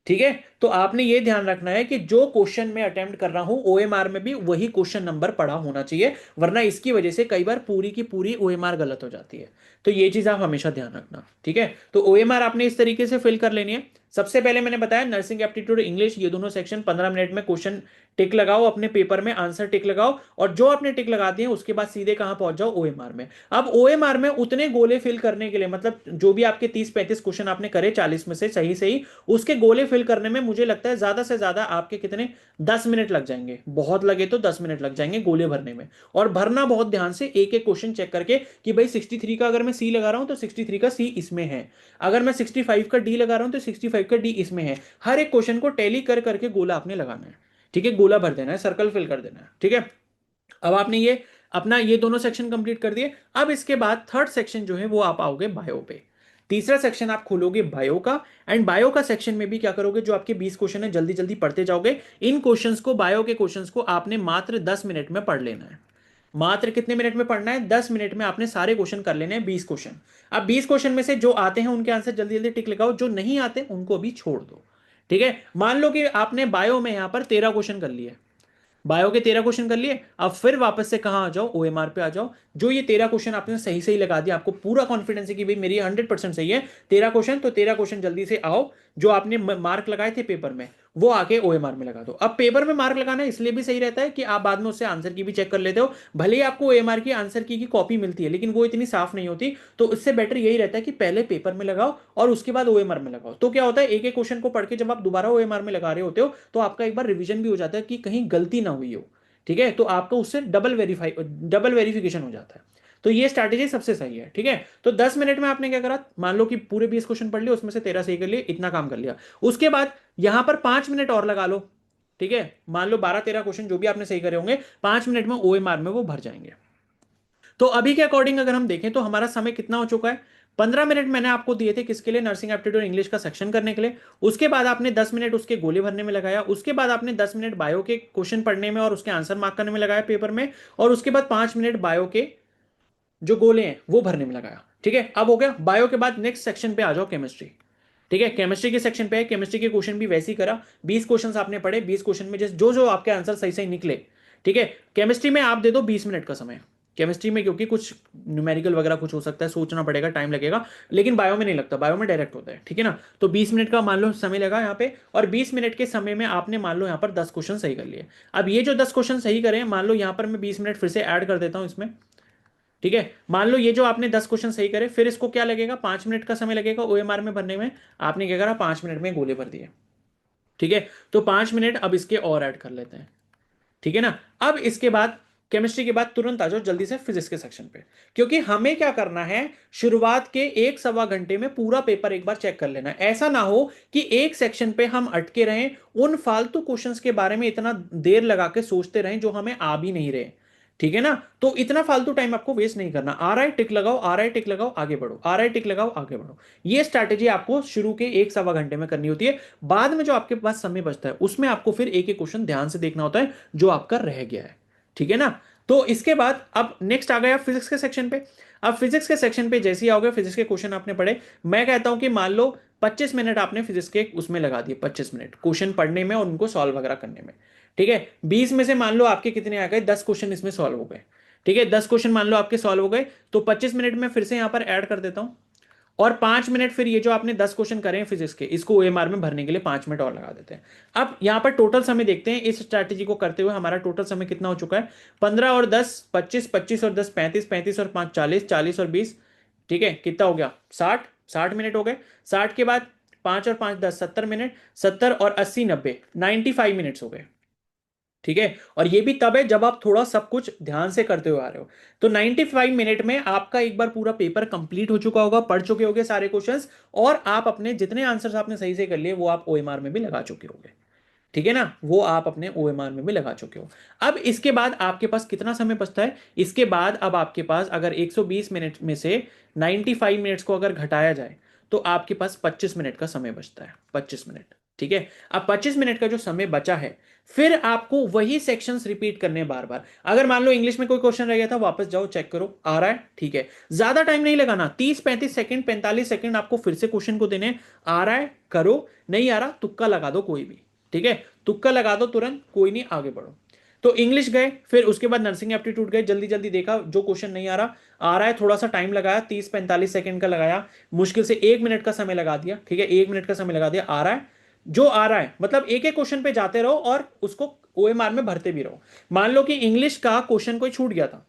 ठीक है। तो आपने ये ध्यान रखना है कि जो क्वेश्चन मैं अटेम्प्ट कर रहा हूं OMR में भी वही क्वेश्चन नंबर पड़ा होना चाहिए, वरना इसकी वजह से कई बार पूरी की पूरी OMR गलत हो जाती है। तो ये चीज आप हमेशा ध्यान रखना, ठीक है। तो OMR आपने इस तरीके से फिल कर लेनी है। सबसे पहले मैंने बताया नर्सिंग एप्टीट्यूड इंग्लिश, ये दोनों सेक्शन 15 मिनट में क्वेश्चन टिक लगाओ अपने पेपर में, आंसर टिक लगाओ, और जो आपने टिक लगा दिए उसके बाद सीधे कहां पहुंच जाओ, ओएमआर में। अब ओएमआर में उतने गोले फिल करने के लिए, मतलब जो भी आपके 30-35 क्वेश्चन आपने करे 40 में से सही सही, उसके गोले फिल करने में मुझे लगता है ज्यादा से ज्यादा आपके कितने 10 मिनट लग जाएंगे, बहुत लगे तो 10 मिनट लग जाएंगे गोले भरने में। और भरना बहुत ध्यान से, एक एक क्वेश्चन चेक करके कि भाई 63 का अगर मैं सी लगा रहा हूं तो 63 का सी इसमें है, अगर मैं 65 का डी लगा रहा हूं तो 65 का डी इसमें है। हर एक क्वेश्चन को टैली कर करके गोला आपने लगाना है, ठीक है, गोला भर देना है, सर्कल फिल कर देना है, ठीक है। अब आपने ये अपना ये दोनों सेक्शन कंप्लीट कर दिए। अब इसके बाद थर्ड सेक्शन जो है वो आप आओगे बायो पे। तीसरा सेक्शन आप खोलोगे बायो का, एंड बायो का सेक्शन में भी क्या करोगे, जो आपके 20 क्वेश्चन है जल्दी जल्दी पढ़ते जाओगे। इन क्वेश्चंस को, बायो के क्वेश्चंस को आपने मात्र 10 मिनट में पढ़ लेना है। मात्र कितने मिनट में पढ़ना है, 10 मिनट में आपने सारे क्वेश्चन कर लेने हैं, 20 क्वेश्चन। अब 20 क्वेश्चन में से जो आते हैं उनके आंसर जल्दी जल्दी टिक लगाओ, जो नहीं आते उनको भी छोड़ दो, ठीक है। मान लो कि आपने बायो में यहां पर 13 क्वेश्चन कर लिए, बायो के 13 क्वेश्चन कर लिए, अब फिर वापस से कहां आ जाओ, ओएमआर पे आ जाओ। जो ये 13 क्वेश्चन आपने सही सही लगा दिया, आपको पूरा कॉन्फिडेंस है कि भाई मेरी 100% सही है 13 क्वेश्चन, तो 13 क्वेश्चन जल्दी से आओ, जो आपने मार्क लगाए थे पेपर में वो आके ओएमआर में लगा दो। अब पेपर में मार्क लगाना इसलिए भी सही रहता है कि आप बाद में उससे आंसर की भी चेक कर लेते हो, भले ही आपको ओएमआर की आंसर की कॉपी मिलती है लेकिन वो इतनी साफ नहीं होती, तो इससे बेटर यही रहता है कि पहले पेपर में लगाओ और उसके बाद ओएमआर में लगाओ। तो क्या होता है, एक एक क्वेश्चन को पढ़ के जब आप दोबारा ओएमआर में लगा रहे होते हो तो आपका एक बार रिवीजन भी हो जाता है कि कहीं गलती ना हुई हो, ठीक है, तो आपको उससे डबल वेरिफिकेशन हो जाता है। तो ये स्ट्रैटेजी सबसे सही है, ठीक है। तो 10 मिनट में आपने क्या करा, मान लो कि पूरे 20 क्वेश्चन पढ़ लिए, उसमें से 13 सही कर लिए, इतना काम कर लिया। उसके बाद यहां पर 5 मिनट और लगा लो, ठीक है। मान लो 12-13 क्वेश्चन जो भी आपने सही करे होंगे 5 मिनट में ओएमआर में वो भर जाएंगे। तो अभी के अकॉर्डिंग अगर हम देखें तो हमारा समय कितना हो चुका है, 15 मिनट मैंने आपको दिए थे किसके लिए, नर्सिंग एप्टीट्यूड इंग्लिश का सेक्शन करने के लिए। उसके बाद आपने 10 मिनट उसके गोले भरने में लगाया, उसके बाद आपने 10 मिनट बायो के क्वेश्चन पढ़ने में और उसके आंसर मार्क करने में लगाया पेपर में, और उसके बाद 5 मिनट बायो के जो गोले हैं वो भरने में लगाया, ठीक है। अब हो गया बायो के बाद नेक्स्ट सेक्शन पे आ जाओ, केमिस्ट्री, ठीक है। केमिस्ट्री के सेक्शन पे है, केमिस्ट्री के क्वेश्चन भी वैसे ही करा, 20 क्वेश्चन आपने पढ़े, 20 क्वेश्चन में जो जो आपके आंसर सही सही निकले, ठीक है। केमिस्ट्री में आप दे दो 20 मिनट का समय, केमिस्ट्री में क्योंकि कुछ न्यूमेरिकल वगैरह कुछ हो सकता है, सोचना पड़ेगा, टाइम लगेगा, लेकिन बायो में नहीं लगता, बायो में डायरेक्ट होता है, ठीक है ना। तो 20 मिनट का मान लो समय लगा यहाँ पे, और 20 मिनट के समय में आपने मान लो यहाँ पर 10 क्वेश्चन सही कर लिए। अब ये जो 10 क्वेश्चन सही करें, मान लो यहाँ पर मैं 20 मिनट फिर से ऐड कर देता हूँ इसमें, ठीक है। मान लो ये जो आपने 10 क्वेश्चन सही करे, फिर इसको क्या लगेगा, 5 मिनट का समय लगेगा ओएमआर में भरने में। आपने क्या करा, 5 मिनट में गोले भर दिए, ठीक है। तो 5 मिनट अब इसके और ऐड कर लेते हैं, ठीक है ना। अब इसके बाद केमिस्ट्री के बाद तुरंत आ जाओ जल्दी से फिजिक्स के सेक्शन पे, क्योंकि हमें क्या करना है, शुरुआत के 1-1.25 घंटे में पूरा पेपर एक बार चेक कर लेना है। ऐसा ना हो कि एक सेक्शन पे हम अटके रहें, उन फालतू क्वेश्चंस के बारे में इतना देर लगा के सोचते रहें जो हमें आ भी नहीं रहे, ठीक है ना। तो इतना फालतू टाइम आपको वेस्ट नहीं करना, आ रहा है टिक लगाओ, आ रहा है टिक लगाओ, आगे बढ़ो, आ रहा है टिक लगाओ, आगे बढ़ो। ये स्ट्रैटेजी आपको शुरू के 1-1.25 घंटे में करनी होती है। बाद में जो आपके पास समय बचता है उसमें आपको फिर एक एक क्वेश्चन ध्यान से देखना होता है जो आपका रह गया है, ठीक है ना। तो इसके बाद अब नेक्स्ट आ गया फिजिक्स के सेक्शन पे। अब फिजिक्स के सेक्शन पे जैसे ही आओगे, फिजिक्स के क्वेश्चन आपने पढ़े, मैं कहता हूं कि मान लो 25 मिनट आपने फिजिक्स के उसमें लगा दिए, 25 मिनट क्वेश्चन पढ़ने में और उनको सॉल्व वगैरह करने में, ठीक है। 20 में से मान लो आपके कितने आ गए, 10 क्वेश्चन इसमें सॉल्व हो गए, ठीक है। 10 क्वेश्चन मान लो आपके सॉल्व हो गए, तो 25 मिनट में फिर से यहां पर ऐड कर देता हूं, और 5 मिनट फिर ये जो आपने 10 क्वेश्चन करे हैं फिजिक्स के, इसको ओएमआर में भरने के लिए 5 मिनट और लगा देते हैं। अब यहां पर टोटल समय देखते हैं, इस स्ट्रैटेजी को करते हुए हमारा टोटल समय कितना हो चुका है, 15 और 10 25, 25 और 10 35, 35 और 5 40, 40 और 20, ठीक है, कितना हो गया, 60 मिनट हो गए। 60 के बाद 5 और 5 10 70 मिनट, 70 और 80 90 95 मिनट्स हो गए, ठीक है। और ये भी तब है जब आप थोड़ा सब कुछ ध्यान से करते हुए आ रहे हो। तो 95 मिनट में आपका एक बार पूरा पेपर कंप्लीट हो चुका होगा, पढ़ चुके होगे सारे क्वेश्चंस, और आप अपने जितने आंसर्स आपने सही से कर लिए वो आप ओएमआर में भी लगा चुके होगे, ठीक है ना, वो आप अपने ओएमआर में भी लगा चुके हो। अब इसके बाद आपके पास कितना समय बचता है, इसके बाद अब आपके पास अगर 120 मिनट में से 95 मिनट्स को अगर घटाया जाए तो आपके पास 25 मिनट का समय बचता है, 25 मिनट, ठीक है। अब 25 मिनट का जो समय बचा है, फिर आपको वही सेक्शंस रिपीट करने हैं बार बार। अगर मान लो इंग्लिश में कोई क्वेश्चन रह गया था, वापस जाओ चेक करो, आ रहा है, ठीक है। ज्यादा टाइम नहीं लगाना, 30-35 सेकंड 45 सेकंड आपको फिर से क्वेश्चन को देने, आ रहा है करो, नहीं आ रहा तुक्का लगा दो कोई भी, ठीक है, तुक्का लगा दो तुरंत, कोई नहीं, आगे बढ़ो। तो इंग्लिश गए, फिर उसके बाद नर्सिंग एप्टीट्यूड गए, जल्दी जल्दी देखा जो क्वेश्चन नहीं आ रहा है थोड़ा सा टाइम लगाया, 30-45 सेकंड का लगाया, मुश्किल से 1 मिनट का समय लगा दिया, ठीक है, 1 मिनट का समय लगा दिया, आ रहा है, जो आ रहा है मतलब एक एक क्वेश्चन पे जाते रहो और उसको ओएमआर में भरते भी रहो। मान लो कि इंग्लिश का क्वेश्चन कोई छूट गया था,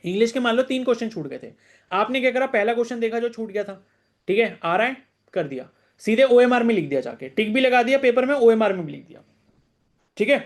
इंग्लिश के मान लो 3 क्वेश्चन छूट गए थे, आपने क्या करा, पहला क्वेश्चन देखा जो छूट गया था, ठीक है, आ रहा है, कर दिया, सीधे ओएमआर में लिख दिया, जाके टिक भी लगा दिया पेपर में, ओएमआर में भी लिख दिया, ठीक है।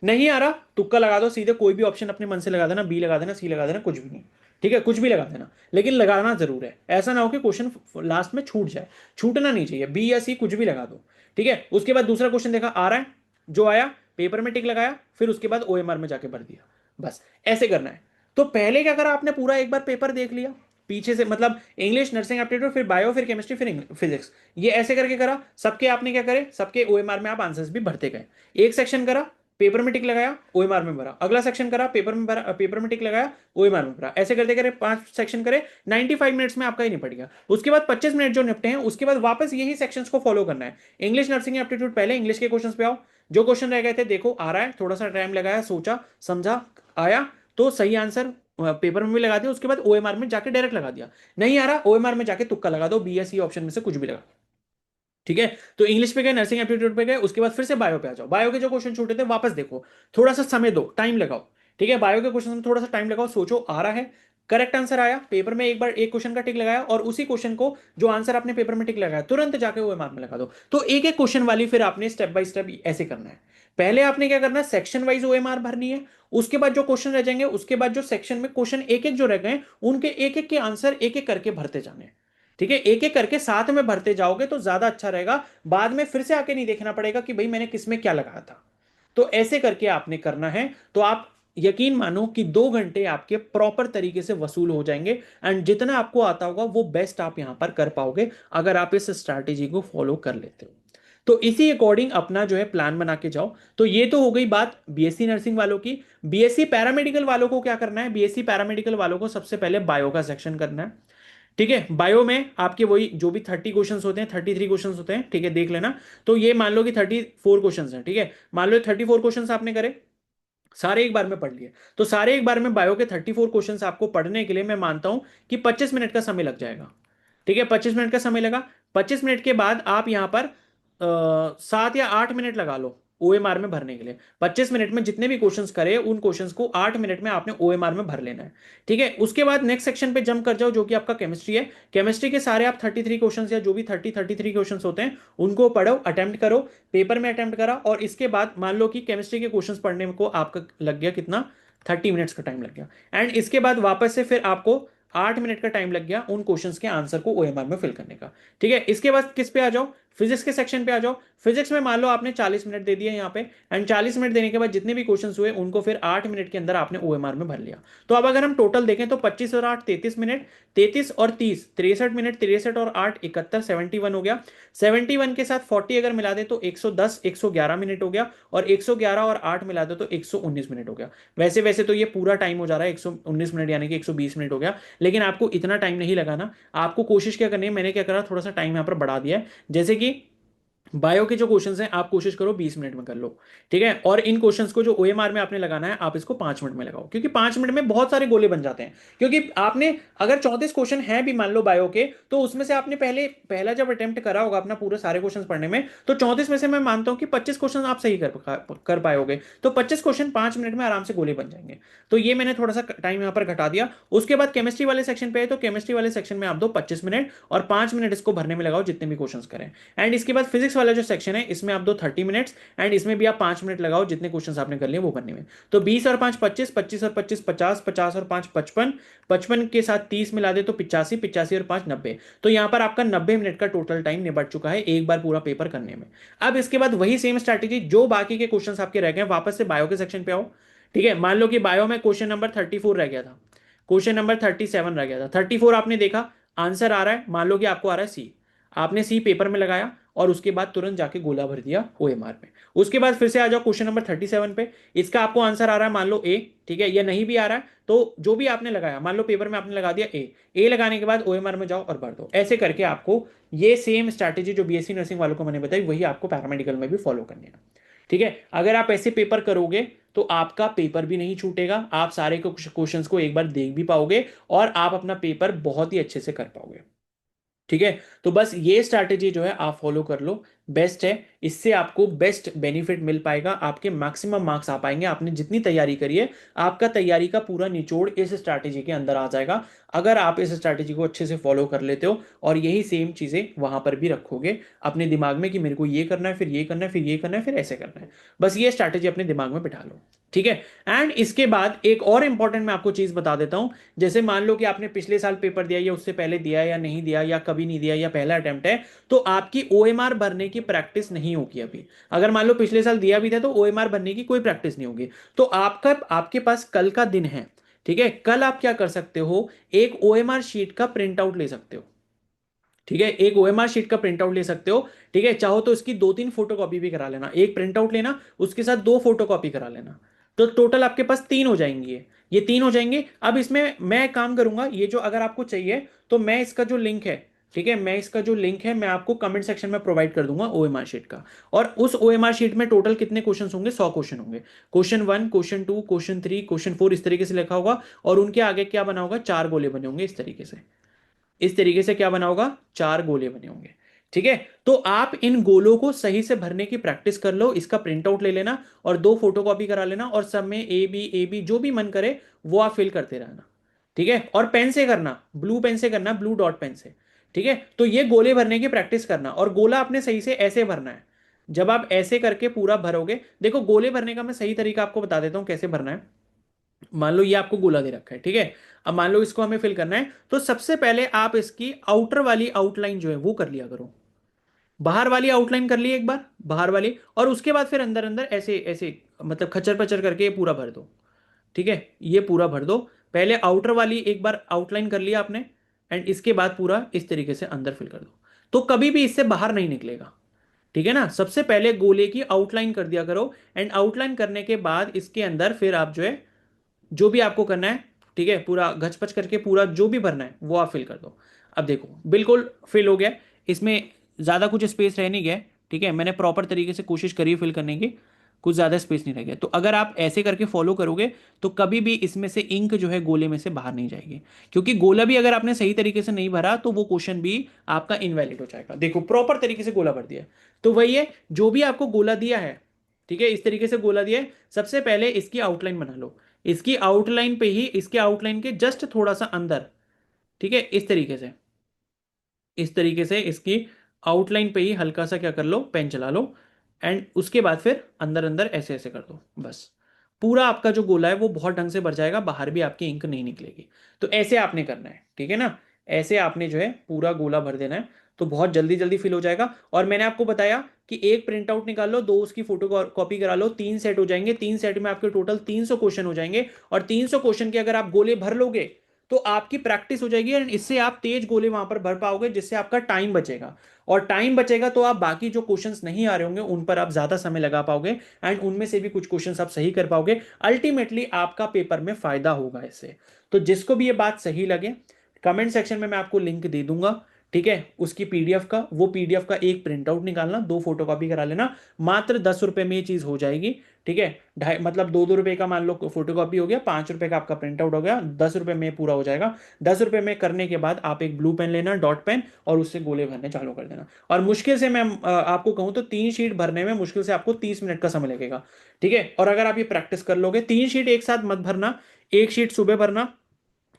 नहीं आ रहा, तुक्का लगा दो, सीधे कोई भी ऑप्शन अपने मन से लगा देना, बी लगा देना, सी लगा देना, कुछ भी नहीं, ठीक है, कुछ भी लगा देना, लेकिन लगाना जरूर है, ऐसा ना हो कि क्वेश्चन लास्ट में छूट जाए, छूटना नहीं चाहिए, बी या सी कुछ भी लगा दो, ठीक है। उसके बाद दूसरा क्वेश्चन देखा, आ रहा है, जो आया पेपर में टिक लगाया, फिर उसके बाद ओएमआर में जाके भर दिया, बस ऐसे करना है। तो पहले क्या करा आपने, पूरा एक बार पेपर देख लिया पीछे से, मतलब इंग्लिश, नर्सिंग एप्टीट्यूड, फिर बायो, फिर केमिस्ट्री, फिर फिजिक्स, ये ऐसे करके करा सबके, आपने क्या करे, सबके ओएमआर में आप आंसर्स भी भरते गए। एक सेक्शन करा, पेपर में टिक लगाया, ओएमआर में भरा, अगला सेक्शन करा, पेपर में भरा, पेपर में टिक लगाया, ओएमआर में भरा, ऐसे करते करे 5 सेक्शन करे, 95 मिनट्स में आपका ही निपट गया। उसके बाद 25 मिनट जो निपटे हैं, उसके बाद वापस यही सेक्शंस को फॉलो करना है। इंग्लिश, नर्सिंग एप्टीट्यूड, पहले इंग्लिश के क्वेश्चंस पे आओ, जो क्वेश्चन रह गए थे देखो, आ रहा है, थोड़ा सा टाइम लगाया, सोचा समझा, आया तो सही आंसर पेपर में भी लगा दिया, उसके बाद ओएमआर में जाके डायरेक्ट लगा दिया। नहीं आ रहा, ओएमआर में जाके तुक्का लगा दो, बी या सी ऑप्शन में से कुछ भी लगा, ठीक है। तो इंग्लिश पे गए, नर्सिंग एप्टीट्यूड पे गए, उसके बाद फिर से बायो पे आ जाओ, बायो के जो क्वेश्चन छूटे थे वापस देखो, थोड़ा सा समय दो, टाइम लगाओ, ठीक है, बायो के क्वेश्चन में थोड़ा सा टाइम लगाओ, सोचो, आ रहा है, करेक्ट आंसर आया, पेपर में एक बार एक क्वेश्चन का टिक लगाया, और उसी क्वेश्चन को जो आंसर आपने पेपर में टिक लगाया तुरंत जाके ओएमआर में लगा दो। तो एक एक क्वेश्चन वाली फिर आपने स्टेप बाय स्टेप ऐसे करना है। पहले आपने क्या करना है, सेक्शन वाइज ओएमआर भरनी है, उसके बाद जो क्वेश्चन रह जाएंगे, उसके बाद जो सेक्शन में क्वेश्चन एक एक जो रह गए, उनके एक एक के आंसर एक एक करके भरते जाने हैं, ठीक है, एक एक करके साथ में भरते जाओगे तो ज्यादा अच्छा रहेगा, बाद में फिर से आके नहीं देखना पड़ेगा कि भाई मैंने किस में क्या लगाया था। तो ऐसे करके आपने करना है, तो आप यकीन मानो कि 2 घंटे आपके प्रॉपर तरीके से वसूल हो जाएंगे, एंड जितना आपको आता होगा वो बेस्ट आप यहां पर कर पाओगे, अगर आप इस स्ट्रैटेजी को फॉलो कर लेते हो। तो इसी अकॉर्डिंग अपना जो है प्लान बना के जाओ। तो ये तो हो गई बात बीएससी नर्सिंग वालों की। बीएससी पैरामेडिकल वालों को क्या करना है, बीएससी पैरामेडिकल वालों को सबसे पहले बायो का सेक्शन करना है, ठीक है। बायो में आपके वही जो भी 30 क्वेश्चंस होते हैं, 33 क्वेश्चंस होते हैं, ठीक है, देख लेना। तो ये मान लो कि 34 क्वेश्चंस हैं, ठीक है, मान लो 34 क्वेश्चंस आपने करे, सारे एक बार में पढ़ लिए, तो सारे एक बार में बायो के 34 क्वेश्चंस आपको पढ़ने के लिए मैं मानता हूं कि 25 मिनट का समय लग जाएगा, ठीक है, 25 मिनट का समय लगा। 25 मिनट के बाद आप यहां पर 7 या 8 मिनट लगा लो ओएमआर में भरने के लिए। 25 मिनट में जितने भी क्वेश्चंस करे, उन क्वेश्चंस को 8 मिनट में आपने ओएमआर में भर लेना है, ठीक है। उसके बाद नेक्स्ट सेक्शन पे जंप कर जाओ, जो कि आपका केमिस्ट्री है। केमिस्ट्री के सारे आप 33 क्वेश्चंस या जो भी 33 क्वेश्चंस होते हैं उनको पढ़ो, अटेम्प्ट करो, पेपर में अटेम्प्ट करा, और इसके बाद मान लो कि केमिस्ट्री के क्वेश्चंस पढ़ने को आपका लग गया कितना, 30 मिनट्स का टाइम लग गया, एंड इसके बाद वापस से फिर आपको 8 मिनट का टाइम लग गया उन क्वेश्चंस के आंसर को ओएमआर में फिल करने का, ठीक है। इसके बाद किस पे आ जाओ, फिजिक्स के सेक्शन पे आ जाओ। फिजिक्स में मान लो आपने 40 मिनट दे दिए यहाँ पे, एंड 40 मिनट देने के बाद जितने भी क्वेश्चंस हुए उनको फिर 8 मिनट के अंदर आपने ओएमआर में भर लिया। तो अब अगर हम टोटल देखें तो 25 और 8 33 मिनट, 33 और 30 63 मिनट, 63 और 8 71, 71 हो गया। 71 के साथ 40 अगर मिला दे तो 110, 111 मिनट हो गया, और 111 और 8 मिला दे तो 119 मिनट हो गया। वैसे वैसे तो ये पूरा टाइम हो जा रहा है 119 मिनट, यानी कि 120 मिनट हो गया, लेकिन आपको इतना टाइम नहीं लगाना। आपको कोशिश क्या करनी है, मैंने क्या करा, थोड़ा सा टाइम यहाँ पर बढ़ा दिया है, जैसे कि बायो के जो क्वेश्चंस हैं आप कोशिश करो 20 मिनट में कर लो, ठीक है। और इन क्वेश्चंस को जो ओएमआर में आपने लगाना है, आप इसको 5 मिनट में लगाओ, क्योंकि 5 मिनट में बहुत सारे गोले बन जाते हैं। क्योंकि आपने अगर 34 क्वेश्चन है भी मान लो बायो के, तो उसमें से आपने पहले पहला जब अटेम्प्ट करा होगा अपना पूरे सारे क्वेश्चन पढ़ने में, तो 34 में से मैं मानता हूं कि 25 क्वेश्चन आप सही कर पाओगे, तो 25 क्वेश्चन 5 मिनट में आराम से गोले बन जाएंगे। तो ये मैंने थोड़ा सा टाइम यहाँ पर घटा दिया। उसके बाद केमिस्ट्री वाले सेक्शन पे है, तो केमिस्ट्री वाले सेक्शन में आप दो 25 मिनट, और 5 मिनट इसको भरने में लगाओ जितने भी क्वेश्चन करें। एंड इसके बाद फिजिक्स वाला जो सेक्शन है, इसमें आप दो 30 मिनट्स, एंड इसमें भी आप 5 मिनट लगाओ जितने क्वेश्चन आपने कर लिए वो भरने में। तो 20 और 5 25, 25 और 25 50, 50 और 5 55, 55 के साथ 30 मिला दे तो 85, 85 और 5 90। तो यहां पर आपका 90 मिनट का टोटल टाइम निपट चुका है एक बार पूरा पेपर करने में। अब इसके बाद वही सेम स्ट्रैटेजी, जो बाकी के क्वेश्चन आपके रह गए, वापस से बायो के सेक्शन पे आओ, ठीक है। मान लो कि बायो में क्वेश्चन नंबर 34 रह गया था, क्वेश्चन नंबर 37 रह गया था, 34 आपने देखा, आंसर आ रहा है, मान लो कि आपको आ रहा है सी, आपने सी पेपर में लगाया, और उसके बाद तुरंत जाके गोला भर दिया ओएमआर में। उसके बाद फिर से आ जाओ क्वेश्चन नंबर 37 पे, इसका आपको आंसर आ रहा है मान लो ए, ठीक है, या नहीं भी आ रहा है तो जो भी आपने लगाया, मान लो पेपर में आपने लगा दिया ए लगाने के बाद ओएमआर में जाओ और भर दो। ऐसे करके आपको ये सेम स्ट्रैटेजी जो बीएससी नर्सिंग वालों को मैंने बताई, वही आपको पैरामेडिकल में भी फॉलो करनी है, ठीक है। अगर आप ऐसे पेपर करोगे तो आपका पेपर भी नहीं छूटेगा, आप सारे क्वेश्चंस को एक बार देख भी पाओगे, और आप अपना पेपर बहुत ही अच्छे से कर पाओगे, ठीक है। तो बस ये स्ट्रैटेजी जो है आप फॉलो कर लो, बेस्ट है। इससे आपको बेस्ट बेनिफिट मिल पाएगा, आपके मैक्सिमम मार्क्स आ पाएंगे। आपने जितनी तैयारी करी है, आपका तैयारी का पूरा निचोड़ इस स्ट्रैटेजी के अंदर आ जाएगा, अगर आप इस स्ट्रैटेजी को अच्छे से फॉलो कर लेते हो और यही सेम चीजें वहां पर भी रखोगे अपने दिमाग में कि मेरे को ये करना है, फिर ये करना है, फिर ये करना है, फिर ऐसे करना है। बस ये स्ट्रैटेजी अपने दिमाग में बिठा लो, ठीक है। एंड इसके बाद एक और इंपॉर्टेंट मैं आपको चीज बता देता हूं। जैसे मान लो कि आपने पिछले साल पेपर दिया, या उससे पहले दिया, या नहीं दिया, या कभी नहीं दिया, या पहला अटेम्प्ट है, तो आपकी ओएमआर भरने की प्रैक्टिस नहीं होगी अभी। अगर मान लो पिछले साल दिया भी था तो ओएमआर भरने की कोई प्रैक्टिस नहीं होगी। तो आपका आपके पास कल का दिन है, ठीक है। कल आप क्या कर सकते हो, एक ओएमआर शीट का प्रिंट आउट ले सकते हो, ठीक है। एक ओएमआर शीट का प्रिंट आउट ले सकते हो, ठीक है। चाहो तो इसकी दो तीन फोटो कॉपी भी करा लेना, एक प्रिंट आउट लेना, उसके साथ दो फोटो कॉपी करा लेना। तो टोटल आपके पास तीन हो जाएंगी, ये तीन हो जाएंगे। अब इसमें मैं एक काम करूंगा, ये जो अगर आपको चाहिए तो मैं इसका जो लिंक है, ठीक है, मैं इसका जो लिंक है मैं आपको कमेंट सेक्शन में प्रोवाइड कर दूंगा ओएमआर शीट का। और उस ओएमआर शीट में टोटल कितने क्वेश्चंस होंगे, 100 क्वेश्चन होंगे। Question one, question two, question three, question four, इस तरीके से लिखा होगा। और उनके आगे क्या बना होगा, चार गोले बने होंगे इस तरीके से। इस तरीके से क्या बना होगा, चार गोले बने होंगे, ठीक है। तो आप इन गोलों को सही से भरने की प्रैक्टिस कर लो, इसका प्रिंट आउट ले लेना और दो फोटो कॉपी करा लेना, और सब में ए बी जो भी मन करे वो आप फिल करते रहना, ठीक है। और पेन से करना, ब्लू पेन से करना, ब्लू डॉट पेन से, ठीक है। तो ये गोले भरने की प्रैक्टिस करना, और गोला आपने सही से ऐसे भरना है। जब आप ऐसे करके पूरा भरोगे, देखो गोले भरने का मैं सही तरीका आपको बता देता हूं कैसे भरना है। मान लो ये आपको गोला दे रखा है, ठीक है। अब मान लो इसको हमें फिल करना है, तो सबसे पहले आप इसकी आउटर वाली आउटलाइन जो है वो कर लिया करो। बाहर वाली आउटलाइन कर ली एक बार, बाहर वाली, और उसके बाद फिर अंदर अंदर ऐसे ऐसे मतलब खच्चर पचर करके ये पूरा भर दो, ठीक है। ये पूरा भर दो। पहले आउटर वाली एक बार आउटलाइन कर लिया आपने, एंड इसके बाद पूरा इस तरीके से अंदर फिल कर दो। तो कभी भी इससे बाहर नहीं निकलेगा, ठीक है ना। सबसे पहले गोले की आउटलाइन कर दिया करो, एंड आउटलाइन करने के बाद इसके अंदर फिर आप जो है जो भी आपको करना है, ठीक है, पूरा घचपच करके पूरा जो भी भरना है वो आप फिल कर दो। अब देखो बिल्कुल फिल हो गया, इसमें ज़्यादा कुछ स्पेस रह नहीं गया, ठीक है। मैंने प्रॉपर तरीके से कोशिश करी है फिल करने की, कुछ ज़्यादा स्पेस नहीं रह गया। तो अगर आप ऐसे करके फॉलो करोगे तो कभी भी इसमें से इंक जो है गोले में से बाहर नहीं जाएगी, क्योंकि गोला भी अगर आपने सही तरीके से नहीं भरा तो वो क्वेश्चन भी आपका इनवैलिड हो जाएगा। देखो प्रॉपर तरीके से गोला भर दिया है। तो वही है, जो भी आपको गोला दिया है, ठीक है, इस तरीके से गोला दिया है, सबसे पहले इसकी आउटलाइन बना लो। इसकी आउटलाइन पे ही, इसके आउटलाइन के जस्ट थोड़ा सा अंदर, ठीक है, इस तरीके से, इस तरीके से इसकी आउटलाइन पे ही हल्का सा क्या कर लो, पेन चला लो। एंड उसके बाद फिर अंदर अंदर ऐसे ऐसे कर दो, बस। पूरा आपका जो गोला है वो बहुत ढंग से भर जाएगा, बाहर भी आपकी इंक नहीं निकलेगी। तो ऐसे आपने करना है, ठीक है ना। ऐसे आपने जो है पूरा गोला भर देना है, तो बहुत जल्दी जल्दी फिल हो जाएगा। और मैंने आपको बताया कि एक प्रिंट आउट निकाल लो, दो उसकी फोटो कॉपी करा लो, तीन सेट हो जाएंगे। तीन सेट में आपके टोटल 300 क्वेश्चन हो जाएंगे, और 300 क्वेश्चन के अगर आप गोले भर लोगे तो आपकी प्रैक्टिस हो जाएगी, एंड इससे आप तेज गोले वहां पर भर पाओगे, जिससे आपका टाइम बचेगा। और टाइम बचेगा तो आप बाकी जो क्वेश्चंस नहीं आ रहे होंगे उन पर आप ज्यादा समय लगा पाओगे, एंड उनमें से भी कुछ क्वेश्चंस आप सही कर पाओगे। अल्टीमेटली आपका पेपर में फायदा होगा इससे। तो जिसको भी ये बात सही लगे, कमेंट सेक्शन में मैं आपको लिंक दे दूंगा, ठीक है, उसकी पीडीएफ का। वो पीडीएफ का एक प्रिंट आउट निकालना, दो फोटो कॉपी करा लेना, मात्र 10 रुपए में ये चीज हो जाएगी, ठीक है। ढाई मतलब दो दो रुपए का मान लो फोटो कॉपी हो गया, 5 रुपए का आपका प्रिंट आउट हो गया, 10 रुपए में पूरा हो जाएगा। 10 रुपए में करने के बाद आप एक ब्लू पेन लेना, डॉट पेन, और उससे गोले भरने चालू कर देना। और मुश्किल से मैं आपको कहूं तो 3 शीट भरने में मुश्किल से आपको 30 मिनट का समय लगेगा, ठीक है। और अगर आप ये प्रैक्टिस कर लोगे, 3 शीट एक साथ मत भरना, एक शीट सुबह भरना,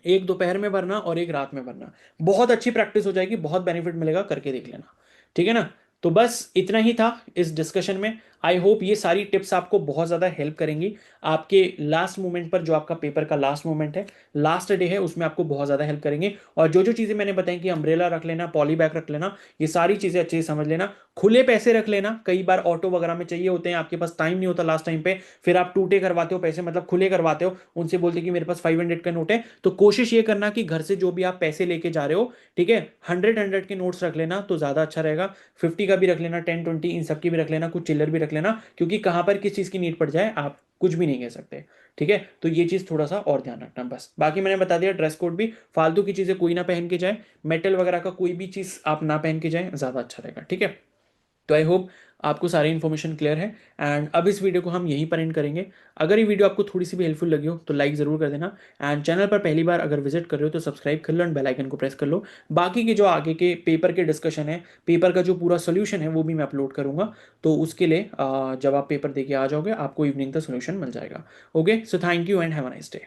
एक दोपहर में भरना, और एक रात में भरना। बहुत अच्छी प्रैक्टिस हो जाएगी, बहुत बेनिफिट मिलेगा, करके देख लेना, ठीक है ना। तो बस इतना ही था इस डिस्कशन में। आई होप ये सारी टिप्स आपको बहुत ज़्यादा हेल्प करेंगी आपके लास्ट मोमेंट पर, जो आपका पेपर का लास्ट मोमेंट है, लास्ट डे है, उसमें आपको बहुत ज़्यादा हेल्प करेंगे। और जो जो चीज़ें मैंने बताई कि अम्ब्रेला रख लेना, पॉली बैग रख लेना, ये सारी चीज़ें अच्छे से समझ लेना। खुले पैसे रख लेना, कई बार ऑटो वगैरह में चाहिए होते हैं, आपके पास टाइम नहीं होता लास्ट टाइम पे, फिर आप टूटे करवाते हो पैसे, मतलब खुले करवाते हो, उनसे बोलते कि मेरे पास 500 का नोट है। तो कोशिश ये करना कि घर से जो भी आप पैसे लेके जा रहे हो, ठीक है, 100 के नोट्स रख लेना तो ज़्यादा अच्छा रहेगा। 50 का भी रख लेना, 10 20 इन सब की भी रख लेना, कुछ चिल्लर भी रख लेना, क्योंकि कहाँ पर किस चीज़ की नीड पड़ जाए आप कुछ भी नहीं कह सकते, ठीक है। तो ये चीज़ थोड़ा सा और ध्यान रखना बस। बाकी मैंने बता दिया, ड्रेस कोड भी फालतू की चीज़ें कोई ना पहन के जाए, मेटल वगैरह का कोई भी चीज़ आप ना पहन के जाए, ज़्यादा अच्छा रहेगा, ठीक है। तो आई होप आपको सारी इन्फॉर्मेशन क्लियर है। एंड अब इस वीडियो को हम यहीं पर एंड करेंगे। अगर ये वीडियो आपको थोड़ी सी भी हेल्पफुल लगी हो तो लाइक ज़रूर कर देना। एंड चैनल पर पहली बार अगर विजिट कर रहे हो तो सब्सक्राइब कर लो एंड बेल आइकन को प्रेस कर लो। बाकी के जो आगे के पेपर के डिस्कशन है, पेपर का जो पूरा सोल्यूशन है वो भी मैं अपलोड करूंगा। तो उसके लिए जब आप पेपर दे के आ जाओगे आपको इवनिंग तक सोल्यूशन मिल जाएगा। Okay, so thank you and have a nice day.